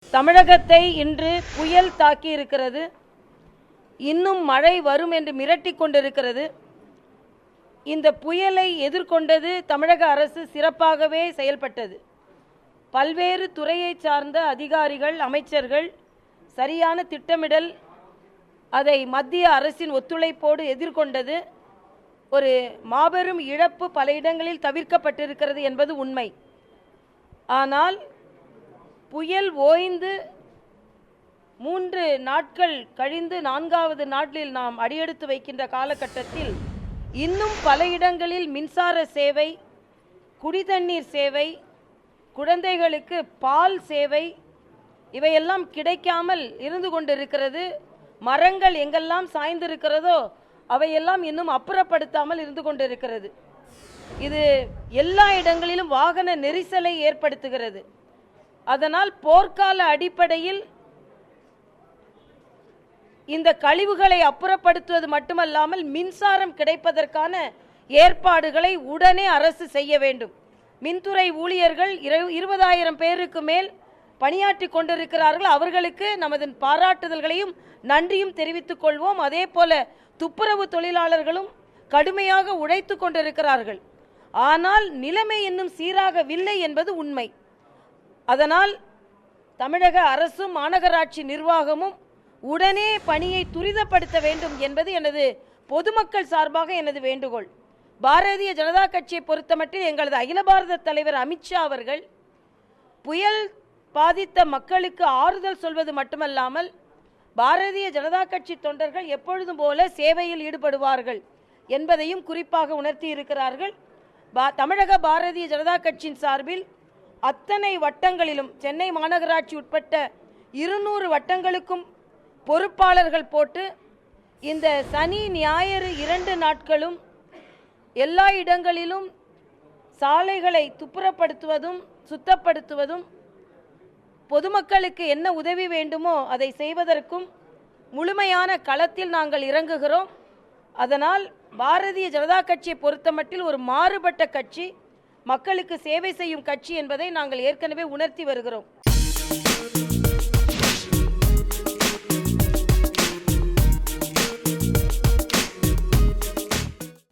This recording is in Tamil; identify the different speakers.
Speaker 1: தமிழகத்தை இன்று புயல் தாக்கி இருக்கிறது. இன்னும் மழை வரும் என்று மிரட்டிக் கொண்டிருக்கிறது. இந்த புயலை எதிர்கொண்டது தமிழக அரசு சிறப்பாகவே செயல்பட்டது. பல்வேறு துறையை சார்ந்த அதிகாரிகள், அமைச்சர்கள் சரியான திட்டமிடல், அதை மத்திய அரசின் ஒத்துழைப்போடு எதிர்கொண்டது. ஒரு மாபெரும் இழப்பு பல இடங்களில் தவிர்க்கப்பட்டிருக்கிறது என்பது உண்மை. ஆனால் புயல் ஓய்ந்து 3 நாட்கள் கழிந்து 4வது நாட்டில் நாம் அடியெடுத்து வைக்கின்ற காலகட்டத்தில் இன்னும் பல இடங்களில் மின்சார சேவை, குடிதண்ணீர் சேவை, குழந்தைகளுக்கு பால் சேவை இவையெல்லாம் கிடைக்காமல் இருந்து கொண்டிருக்கிறது. மரங்கள் எங்கெல்லாம் சாய்ந்திருக்கிறதோ அவையெல்லாம் இன்னும் அப்புறப்படுத்தாமல் இருந்து கொண்டிருக்கிறது. இது எல்லா இடங்களிலும் வாகன நெரிசலை ஏற்படுத்துகிறது. அதனால் போர்க்கால அடிப்படையில் இந்த கழிவுகளை அப்புறப்படுத்துவது மட்டுமல்லாமல் மின்சாரம் கிடைப்பதற்கான ஏற்பாடுகளை உடனே அரசு செய்ய வேண்டும். மின்துறை ஊழியர்கள் 20,000 பேருக்கு மேல் பணியாற்றி கொண்டிருக்கிறார்கள். அவர்களுக்கு நமது பாராட்டுதல்களையும் நன்றியும் தெரிவித்துக் கொள்வோம். அதே போல துப்புரவு தொழிலாளர்களும் கடுமையாக உழைத்து கொண்டிருக்கிறார்கள். ஆனால் நிலைமை இன்னும் சீராகவில்லை என்பது உண்மை. அதனால் தமிழக அரசும் மாநகராட்சி நிர்வாகமும் உடனே பணியை துரிதப்படுத்த வேண்டும் என்பது எனது பொதுமக்கள் சார்பாக எனது வேண்டுகோள். பாரதிய ஜனதா கட்சியை பொறுத்தமட்டில் எங்களது அகில பாரத தலைவர் அமித்ஷா அவர்கள் புயல் பாதித்த மக்களுக்கு ஆறுதல் சொல்வது மட்டுமல்லாமல் பாரதிய ஜனதா கட்சி தொண்டர்கள் எப்பொழுதும் போல சேவையில் ஈடுபடுவார்கள் என்பதையும் குறிப்பாக உணர்த்தி இருக்கிறார்கள். தமிழக பாரதிய ஜனதா கட்சியின் சார்பில் அத்தனை வட்டங்களிலும் சென்னை மாநகராட்சி உட்பட்ட 200 வட்டங்களுக்கும் பொறுப்பாளர்கள் போட்டு இந்த சனி ஞாயிறு 2 நாட்களும் எல்லா இடங்களிலும் சாலைகளை துப்புரப்படுத்துவதும் சுத்தப்படுத்துவதும் பொதுமக்களுக்கு என்ன உதவி வேண்டுமோ அதை செய்வதற்கும் முழுமையான களத்தில் நாங்கள் இறங்குகிறோம். அதனால் பாரதிய ஜனதா கட்சியை பொறுத்தமட்டில் ஒரு மாறுபட்ட கட்சி, மக்களுக்கு சேவை செய்யும் கட்சி என்பதை நாங்கள் ஏற்கனவே உணர்த்தி வருகிறோம்.